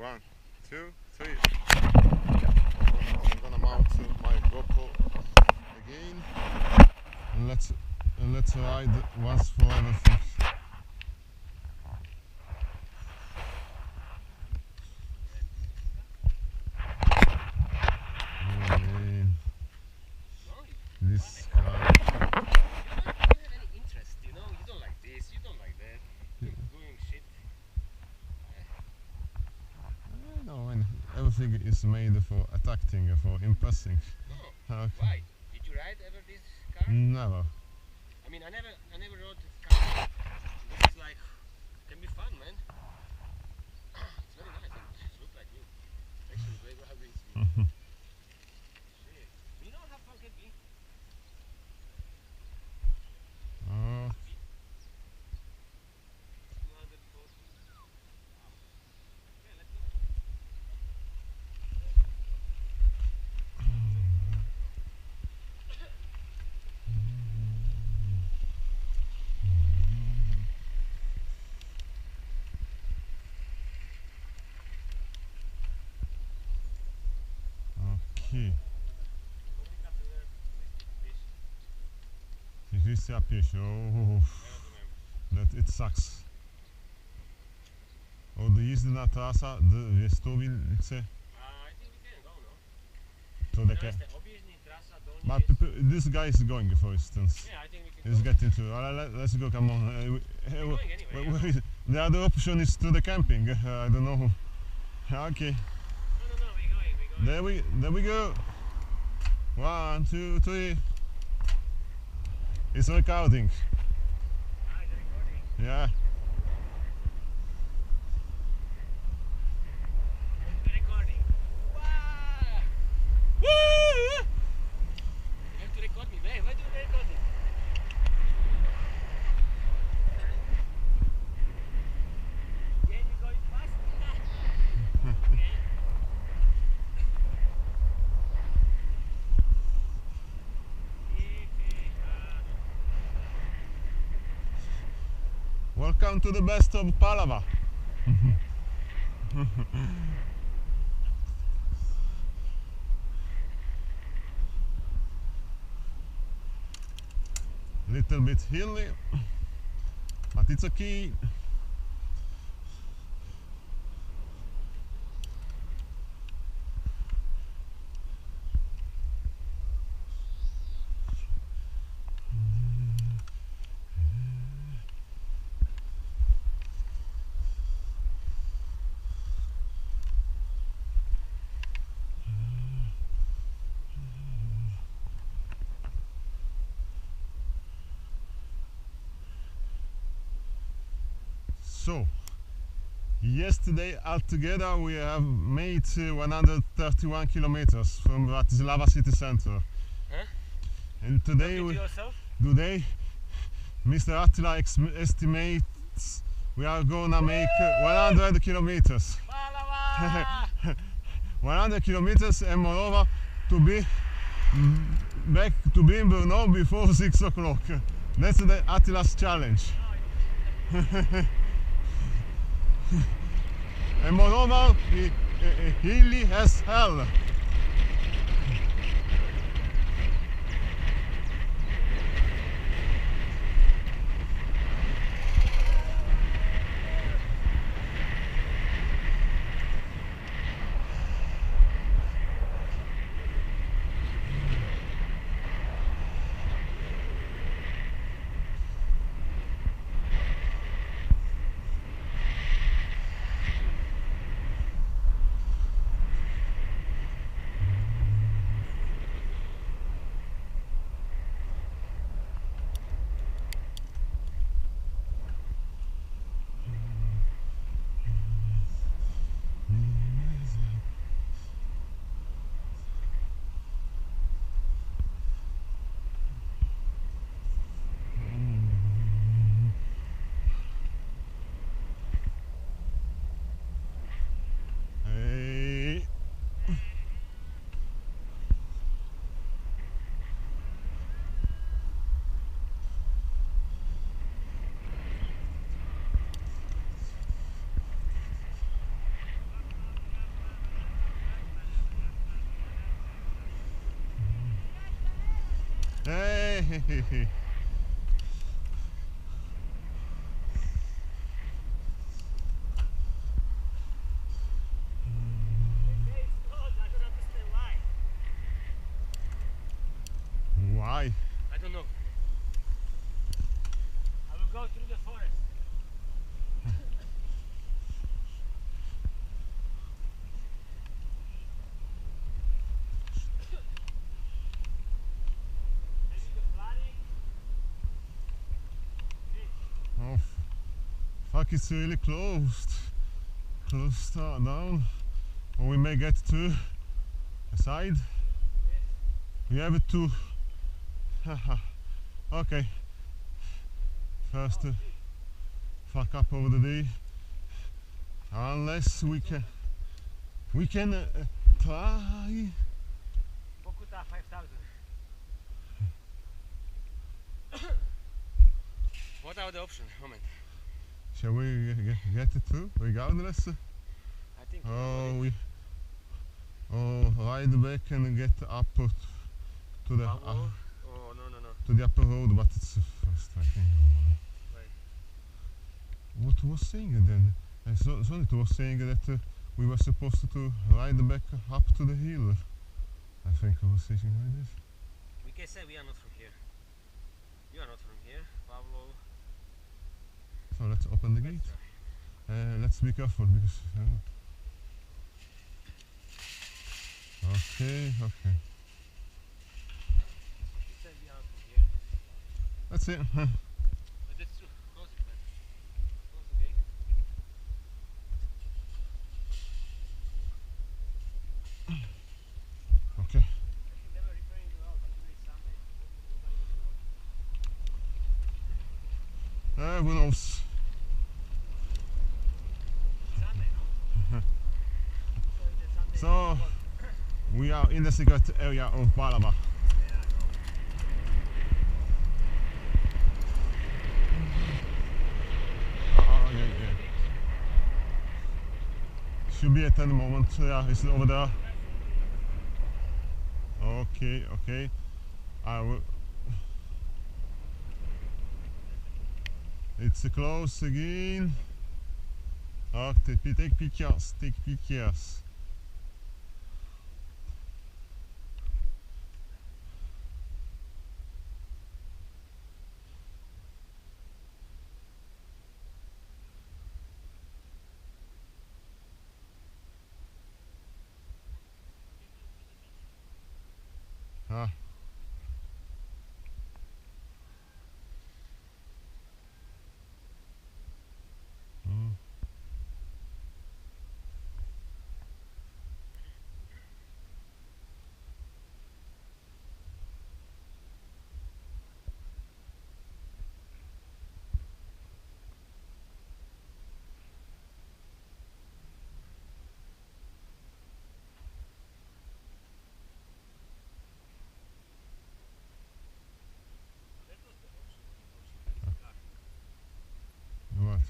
One, two, three. I'm gonna mount my GoPro again. And let's ride once for everything. Oh man. This car. You don't have any interest, you know? You don't like this, you don't like that. You're doing shit. No, and everything is made for attacking, for impressing. No. Okay. Why? Did you ride ever this car? Never. I mean, I never rode this car. This is like, can be fun, man. It's very nice. It looks like new. Actually, very well having shit. You know how fun can be? Oh. 240. Okay, let's go. Okay. Když se pěš, that it sucks. Odjízdná trasa do Věstovice. I think we can go, no? To the car. But this guy is going, for instance. Yeah, I think we can He's go. getting to. Let's go. Come on. We're going anyway. The other option is to the camping. I don't know. Okay. No, we're going. There we go. 1, 2, 3. It's recording. Ah, it's recording. Yeah. It's recording. Wow! Woo! You have to record me, man. Why do you record me? Again, you're going fast? Okay. Welcome to the best of Palava. Little bit hilly, but it's okay. So, yesterday altogether we have made 131 kilometers from Bratislava city center. Huh? And today, Talking to yourself? today Mr. Attila estimates we are gonna make 100 kilometers. Palava! 100 kilometers and moreover to be back to be in Brno before 6 o'clock. That's the Attila's challenge. And moreover, hilly as hell. Hey! Why? I don't know. I will go through the forest. Maybe the flooding. Oh, fuck! It's really closed. Closed down. Or we may get to the side. Yes. We have to. Okay. First, fuck up over the day. Unless we can try. Pokuta 5,000. What are the options? Moment. Shall we get it through regardless? I think. Ride back and get up to the Oh no. to the upper road, but it's frustrating. Right. What was saying then? Sorry, it was saying that we were supposed to ride back up to the hill. I think I was saying like this. We can say we are not from here. You are not from here, Pavlo. So let's open the gate. Let's be careful because. Okay. You said we are not from here. That's it. But that's true. Close it, man. Close the gate. Okay. I think they were repairing the road, but today is Sunday. Nobody was working. Who knows? Sunday, no? So So we are in the secret area of Palava. Yeah. Should be at any moment. Yeah, it's over there. Okay. I will. It's close again. Oh, take pictures.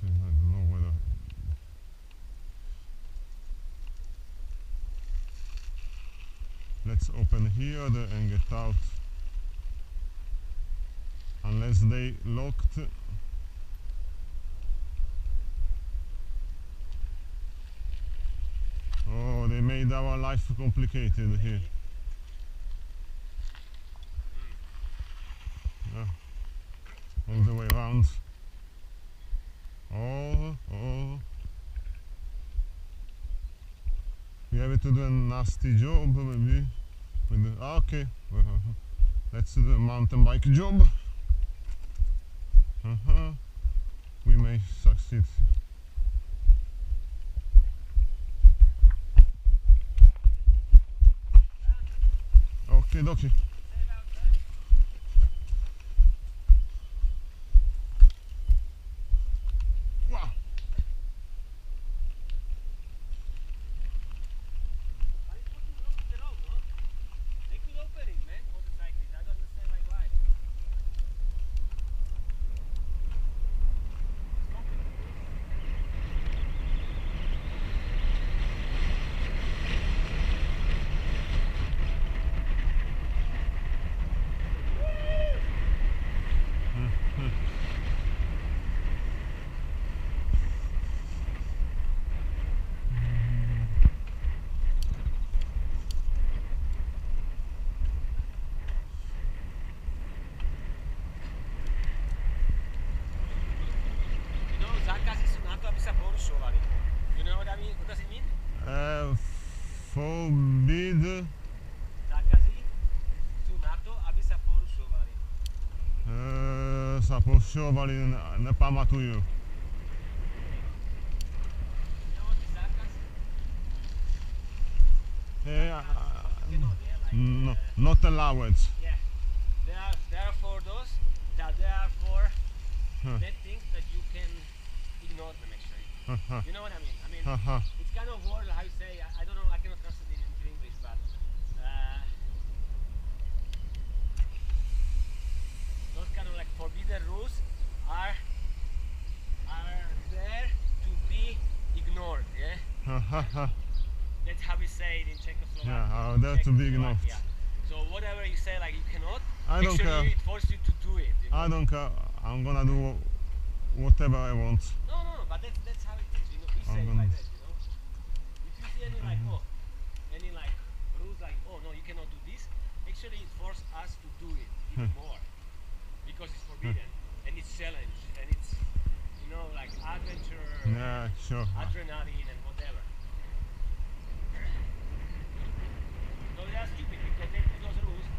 I don't know whether. Let's open here and get out. Unless they locked. Oh, they made our life complicated here. All the way around. Oh. We have to do a nasty job maybe. Okay. Let's do a mountain bike job. We may succeed. Okay, dokie. Wow. forbid zákazy sú na to, aby sa porušovali. sa porušovali, nepamatujú. You know what is zákaz? Yeah, You know, yeah, like, no, not allowance. yeah. There are for those that there are for Huh. bad things that you can ignore them actually. You know what I mean? I mean, Haha. it's kind of word how you say. I don't know. I cannot translate it into English, but those kind of like forbidden rules are there to be ignored. Yeah, that's how we say it in Czechoslovakia. Yeah, there to be ignored. Czechoslovakia. So whatever you say, like you cannot, I don't care. actually it forces you to do it. You know? I don't care. I'm gonna do whatever I want. No, but that's how it is. You know, we say it gonna- like that. You know, if you see any like any like rules like no you cannot do this, actually it forces us to do it even more because it's forbidden and it's challenge and it's like adventure, Yeah, sure. adrenaline and whatever.